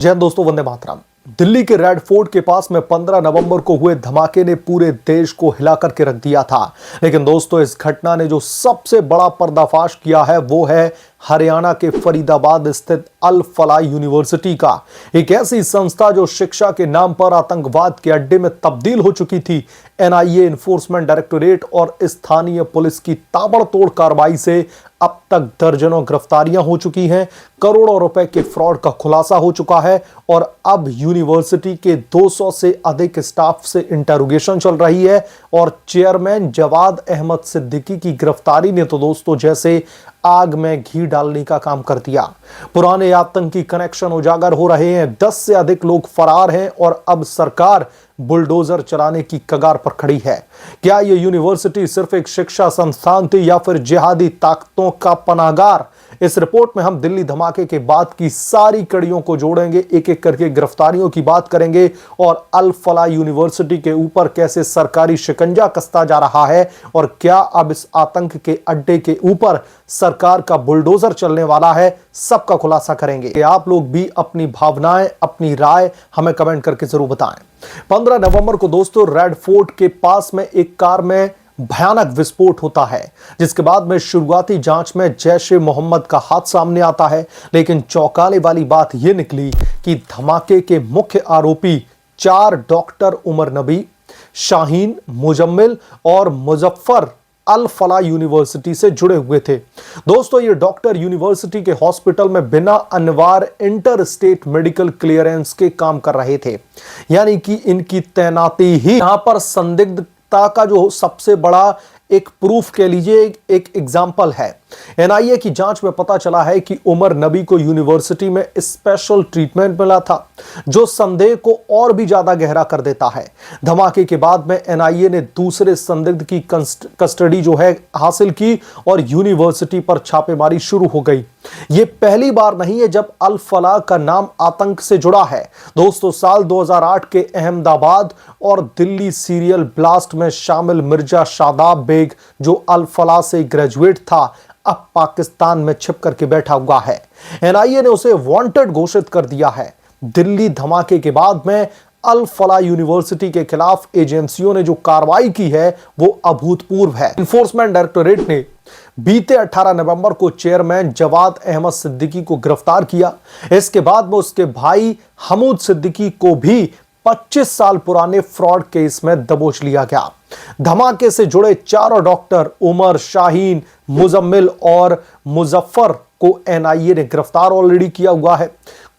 जय हिंद दोस्तों, वंदे मातरम। दिल्ली के रेड फोर्ट के पास में 15 नवंबर को हुए धमाके ने पूरे देश को हिला करके रख दिया था। लेकिन दोस्तों, इस घटना ने जो सबसे बड़ा पर्दाफाश किया है वो है हरियाणा के फरीदाबाद स्थित अल फलाह यूनिवर्सिटी का। एक ऐसी संस्था जो शिक्षा के नाम पर आतंकवाद के अड्डे में तब्दील हो चुकी थी। एनआईए, एनफोर्समेंट डायरेक्टोरेट और स्थानीय पुलिस की ताबड़तोड़ कार्रवाई से अब तक दर्जनों गिरफ्तारियां हो चुकी हैं, करोड़ों रुपए के फ्रॉड का खुलासा हो चुका है और अब यूनिवर्सिटी के 200 से अधिक स्टाफ से इंटरोगेशन चल रही है। और चेयरमैन जवाद अहमद सिद्दीकी की गिरफ्तारी ने तो दोस्तों जैसे आग में घी डालने का काम कर दिया। पुराने आतंकी कनेक्शन उजागर हो रहे हैं, 10 से अधिक लोग फरार हैं और अब सरकार बुलडोजर चलाने की कगार पर खड़ी है। क्या यह यूनिवर्सिटी सिर्फ एक शिक्षा संस्थान थी या फिर जिहादी ताकतों का पनाहगार? इस रिपोर्ट में हम दिल्ली धमाके के बाद की सारी कड़ियों को जोड़ेंगे, एक एक करके गिरफ्तारियों की बात करेंगे और अल फलाह यूनिवर्सिटी के ऊपर कैसे सरकारी शिकंजा कसता जा रहा है और क्या अब इस आतंक के अड्डे के ऊपर सरकार का बुलडोजर चलने वाला है, सबका खुलासा करेंगे। कि आप लोग भी अपनी भावनाएं, अपनी राय हमें कमेंट करके जरूर बताएं। 15 नवंबर को दोस्तों रेड फोर्ट के पास में एक कार में भयानक विस्फोट होता है, जिसके बाद में शुरुआती जांच में जैश ए मोहम्मद का हाथ सामने आता है। लेकिन चौंकाने वाली बात यह निकली कि धमाके के मुख्य आरोपी 4 डॉक्टर उमर नबी, शाहीन, मुजम्मिल और मुजफ्फर अल फलाह यूनिवर्सिटी से जुड़े हुए थे। दोस्तों, ये डॉक्टर यूनिवर्सिटी के हॉस्पिटल में बिना अनिवार्य इंटर स्टेट मेडिकल क्लियरेंस के काम कर रहे थे, यानी कि इनकी तैनाती ही यहां पर संदिग्धता का जो सबसे बड़ा एक प्रूफ कह लीजिए, एक एग्जाम्पल है। एनआईए की जांच में पता चला है कि उमर नबी को यूनिवर्सिटी में स्पेशल ट्रीटमेंट मिला था, जो संदेह को और भी ज्यादा गहरा कर देता है। धमाके के बाद में एनआईए ने दूसरे संदिग्ध की कस्टडी जो है हासिल की और यूनिवर्सिटी पर छापेमारी शुरू हो गई। यह पहली बार नहीं है जब अल फलाह का नाम आतंक से जुड़ा है। दोस्तों, साल 2008 के अहमदाबाद और दिल्ली सीरियल ब्लास्ट में शामिल मिर्जा शादाब बेग, जो अल फलाह से ग्रेजुएट था, अब पाकिस्तान में छिप करके बैठा हुआ है। एनआईए ने उसे वांटेड घोषित कर दिया है। दिल्ली धमाके के बाद में अल फलाह यूनिवर्सिटी के खिलाफ एजेंसियों ने जो कार्रवाई की है वो अभूतपूर्व है। एनफोर्समेंट डायरेक्टोरेट ने बीते 18 नवंबर को चेयरमैन जवाद अहमद सिद्दीकी को गिरफ्तार किया। इसके बाद में उसके भाई हमूद सिद्दीकी को भी 25 साल पुराने फ्रॉड केस में दबोच लिया गया। धमाके से जुड़े चारों डॉक्टर उमर, शाहीन, मुजम्मिल और मुजफ्फर को एनआईए ने गिरफ्तार ऑलरेडी किया हुआ है।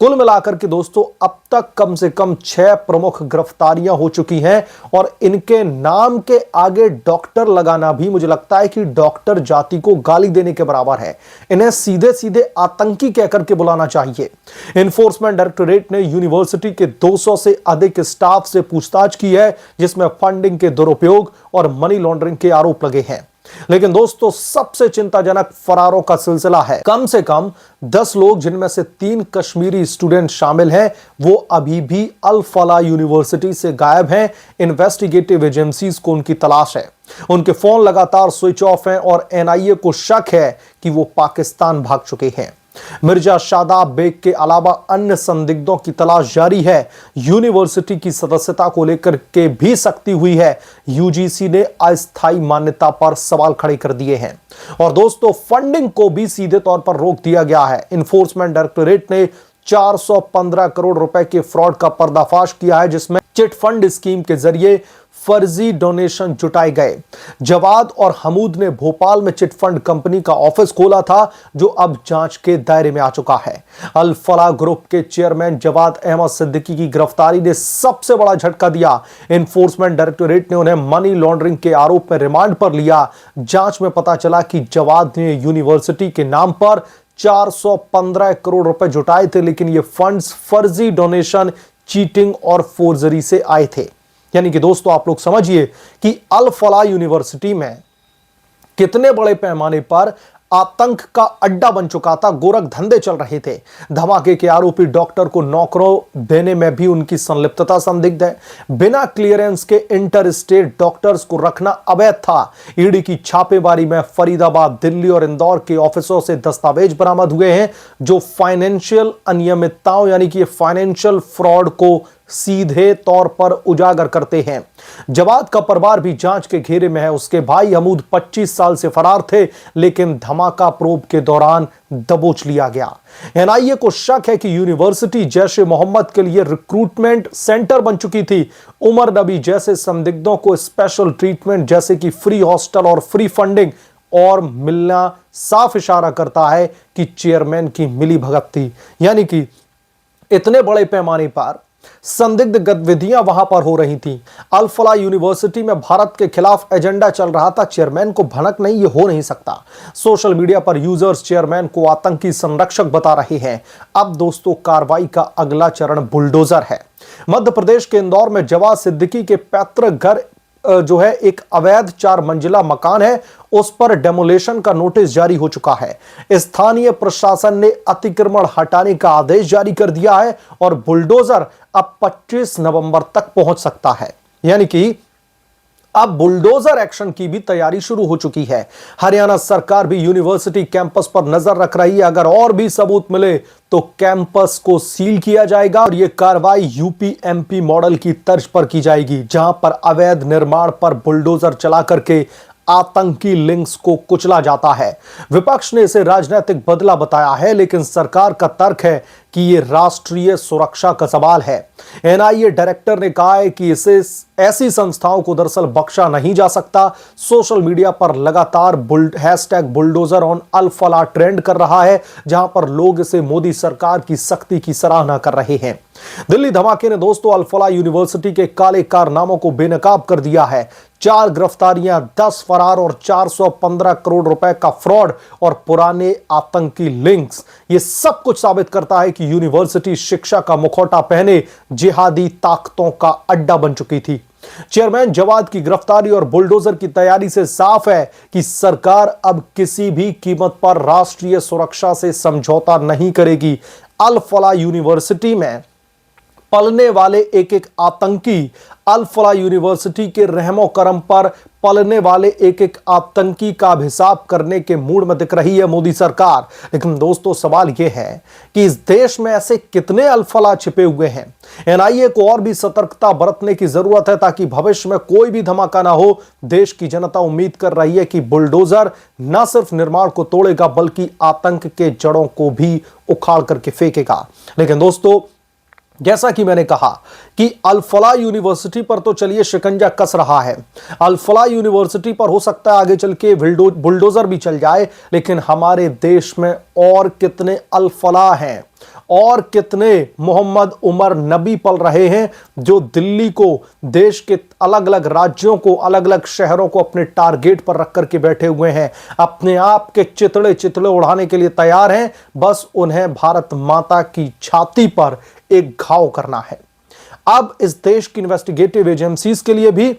कुल मिलाकर के दोस्तों अब तक कम से कम 6 प्रमुख गिरफ्तारियां हो चुकी हैं और इनके नाम के आगे डॉक्टर लगाना भी मुझे लगता है कि डॉक्टर जाति को गाली देने के बराबर है। इन्हें सीधे सीधे आतंकी कहकर के बुलाना चाहिए। एनफोर्समेंट डायरेक्टोरेट ने यूनिवर्सिटी के 200 से अधिक स्टाफ से पूछताछ की है, जिसमें फंडिंग के दुरुपयोग और मनी लॉन्ड्रिंग के आरोप लगे हैं। लेकिन दोस्तों, सबसे चिंताजनक फरारों का सिलसिला है। कम से कम 10 लोग, जिनमें से 3 कश्मीरी स्टूडेंट शामिल हैं, वो अभी भी अल फलाह यूनिवर्सिटी से गायब हैं। इन्वेस्टिगेटिव एजेंसीज को उनकी तलाश है। उनके फोन लगातार स्विच ऑफ हैं और एनआईए को शक है कि वो पाकिस्तान भाग चुके हैं। मिर्जा शादाब बेग के अलावा अन्य संदिग्धों की तलाश जारी है। यूनिवर्सिटी की सदस्यता को लेकर के भी सख्ती हुई है। यूजीसी ने अस्थायी मान्यता पर सवाल खड़े कर दिए हैं और दोस्तों, फंडिंग को भी सीधे तौर पर रोक दिया गया है। एनफोर्समेंट डायरेक्टोरेट ने 415 करोड़ रुपए के फ्रॉड का पर्दाफाश किया है, जिसमें चिट फंड स्कीम के जरिए फर्जी डोनेशन जुटाए गए। जवाद और हमूद ने भोपाल में चिट फंड कंपनी का ऑफिस खोला था, जो अब जांच के दायरे में आ चुका है। अल फलाह ग्रुप के चेयरमैन जवाद अहमद सिद्दीकी की गिरफ्तारी ने सबसे बड़ा झटका दिया। एनफोर्समेंट डायरेक्टोरेट ने उन्हें मनी लॉन्ड्रिंग के आरोप में रिमांड पर लिया। जांच में पता चला कि जवाद ने यूनिवर्सिटी के नाम पर 415 करोड़ रुपए जुटाए थे, लेकिन ये फंड्स फर्जी डोनेशन, चीटिंग और फोर्जरी से आए थे। यानी कि दोस्तों, आप लोग समझिए कि अल फलाह यूनिवर्सिटी में कितने बड़े पैमाने पर आतंक का अड्डा बन चुका था, गोरख धंधे चल रहे थे। धमाके के आरोपी डॉक्टर को नौकरों देने में भी उनकी संलिप्तता संदिग्ध है। बिना क्लियरेंस के इंटर स्टेट डॉक्टर्स को रखना अवैध था। ईडी की छापेमारी में फरीदाबाद, दिल्ली और इंदौर के ऑफिसों से दस्तावेज बरामद हुए हैं जो फाइनेंशियल अनियमितताओं यानी कि फाइनेंशियल फ्रॉड को सीधे तौर पर उजागर करते हैं। जवाद का परिवार भी जांच के घेरे में है। उसके भाई हमूद 25 साल से फरार थे, लेकिन धमाका प्रोब के दौरान दबोच लिया गया। एनआईए को शक है कि यूनिवर्सिटी जैश-ए मोहम्मद के लिए रिक्रूटमेंट सेंटर बन चुकी थी। उमर नबी जैसे संदिग्धों को स्पेशल ट्रीटमेंट जैसे कि फ्री हॉस्टल और फ्री फंडिंग और मिलना साफ इशारा करता है कि चेयरमैन की मिलीभगत थी, यानी कि इतने बड़े पैमाने पर संदिग्ध गतिविधियां वहां पर हो रही थी। अल फलाह यूनिवर्सिटी में भारत के खिलाफ एजेंडा चल रहा था। चेयरमैन को भनक नहीं, ये हो नहीं सकता। सोशल मीडिया पर यूजर्स चेयरमैन को आतंकी संरक्षक बता रहे हैं। अब दोस्तों, कार्रवाई का अगला चरण बुलडोजर है। मध्य प्रदेश के इंदौर में जवाद सिद्दीकी के पैतृक घर जो है एक अवैध 4 मंजिला मकान है, उस पर डेमोलेशन का नोटिस जारी हो चुका है। स्थानीय प्रशासन ने अतिक्रमण हटाने का आदेश जारी कर दिया है और बुलडोजर अब 25 नवंबर तक पहुंच सकता है, यानी कि अब बुलडोजर एक्शन की भी तैयारी शुरू हो चुकी है। हरियाणा सरकार भी यूनिवर्सिटी कैंपस पर नजर रख रही है। अगर और भी सबूत मिले तो कैंपस को सील किया जाएगा और यह कार्रवाई यूपी एमपी मॉडल की तर्ज पर की जाएगी, जहां पर अवैध निर्माण पर बुलडोजर चला करके आतंकी लिंक्स को कुचला जाता है। विपक्ष ने इसे राजनीतिक बदला बताया है, लेकिन सरकार का तर्क है कि यह राष्ट्रीय सुरक्षा का सवाल है। एनआईए डायरेक्टर ने कहा है कि इसे ऐसी संस्थाओं को दरअसल बख्शा नहीं जा सकता। सोशल मीडिया पर लगातार #bulldozer on Al Falah trend कर रहा है, जहां पर लोग इसे मोदी सरकार की सख्ती की सराहना कर रहे हैं। दिल्ली धमाके ने दोस्तों अल फलाह यूनिवर्सिटी के काले कारनामों को बेनकाब कर दिया है। 4 गिरफ्तारियां, 10 फरार और 415 करोड़ रुपए का फ्रॉड और पुराने आतंकी लिंक्स, ये सब कुछ साबित करता है कि यूनिवर्सिटी शिक्षा का मुखौटा पहने जिहादी ताकतों का अड्डा बन चुकी थी। चेयरमैन जवाद की गिरफ्तारी और बुलडोजर की तैयारी से साफ है कि सरकार अब किसी भी कीमत पर राष्ट्रीय सुरक्षा से समझौता नहीं करेगी। अल फलाह यूनिवर्सिटी में पलने वाले एक एक आतंकी, अल फलाह यूनिवर्सिटी के रहमो करम पर पलने वाले एक एक आतंकी का अभिशाप करने के मूड में दिख रही है मोदी सरकार। लेकिन दोस्तों, सवाल यह है कि इस देश में ऐसे कितने अल फलाह छिपे हुए हैं। एनआईए को और भी सतर्कता बरतने की जरूरत है ताकि भविष्य में कोई भी धमाका ना हो। देश की जनता उम्मीद कर रही है कि बुलडोजर न सिर्फ निर्माण को तोड़ेगा बल्कि आतंक के जड़ों को भी उखाड़ करके फेंकेगा। लेकिन दोस्तों, जैसा कि मैंने कहा कि अल फलाह यूनिवर्सिटी पर तो चलिए शिकंजा कस रहा है। अल फलाह यूनिवर्सिटी पर हो सकता है आगे चल के बुलडोजर भी चल जाए, लेकिन हमारे देश में और कितने अल फलाह हैं और कितने मोहम्मद उमर नबी पल रहे हैं जो दिल्ली को, देश के अलग अलग राज्यों को, अलग अलग शहरों को अपने टारगेट पर रख करके बैठे हुए हैं। अपने आप के चितड़े चितड़े उड़ाने के लिए तैयार हैं। बस उन्हें भारत माता की छाती पर एक घाव करना है। अब इस देश की इन्वेस्टिगेटिव एजेंसीज के लिए भी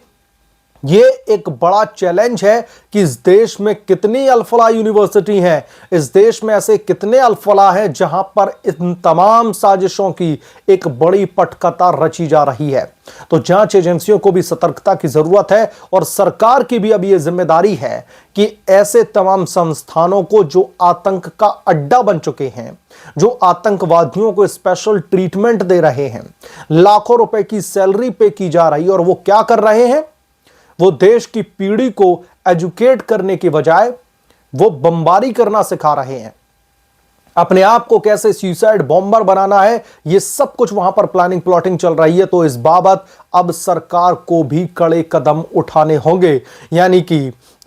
ये एक बड़ा चैलेंज है कि इस देश में कितनी अल फलाह यूनिवर्सिटी हैं, इस देश में ऐसे कितने अल फलाह हैं जहां पर इन तमाम साजिशों की एक बड़ी पटकथा रची जा रही है। तो जांच एजेंसियों को भी सतर्कता की जरूरत है और सरकार की भी अब यह जिम्मेदारी है कि ऐसे तमाम संस्थानों को जो आतंक का अड्डा बन चुके हैं, जो आतंकवादियों को स्पेशल ट्रीटमेंट दे रहे हैं, लाखों रुपए की सैलरी पे की जा रही है, और वो क्या कर रहे हैं, वो देश की पीढ़ी को एजुकेट करने की बजाय वो बमबारी करना सिखा रहे हैं। अपने आप को कैसे सुसाइड बॉम्बर बनाना है, ये सब कुछ वहां पर प्लानिंग प्लॉटिंग चल रही है। तो इस बाबत अब सरकार को भी कड़े कदम उठाने होंगे। यानी कि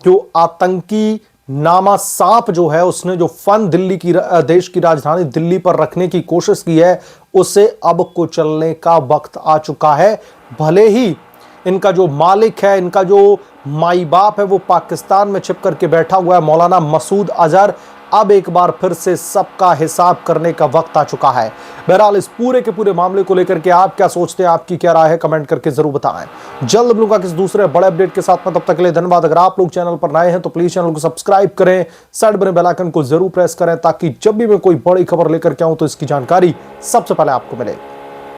जो आतंकी नामा सांप जो है, उसने जो फन दिल्ली की, देश की राजधानी दिल्ली पर रखने की कोशिश की है, उसे अब कुचलने का वक्त आ चुका है। भले ही इनका जो मालिक है, इनका जो माई बाप है, वो पाकिस्तान में छिप करके बैठा हुआ है, मौलाना मसूद अजहर, अब एक बार फिर से सबका हिसाब करने का वक्त आ चुका है। बहरहाल इस पूरे के पूरे मामले को लेकर के आप क्या सोचते हैं, आपकी क्या राय है, कमेंट करके जरूर बताएं। जल्द मिलूंगा किसी दूसरे बड़े अपडेट के साथ में, तब तक के लिए धन्यवाद। अगर आप लोग चैनल पर नए हैं तो प्लीज चैनल को सब्सक्राइब करें, साइड बने बेल आइकन को जरूर प्रेस करें, ताकि जब भी मैं कोई बड़ी खबर लेकर के आऊं तो इसकी जानकारी सबसे पहले आपको मिले।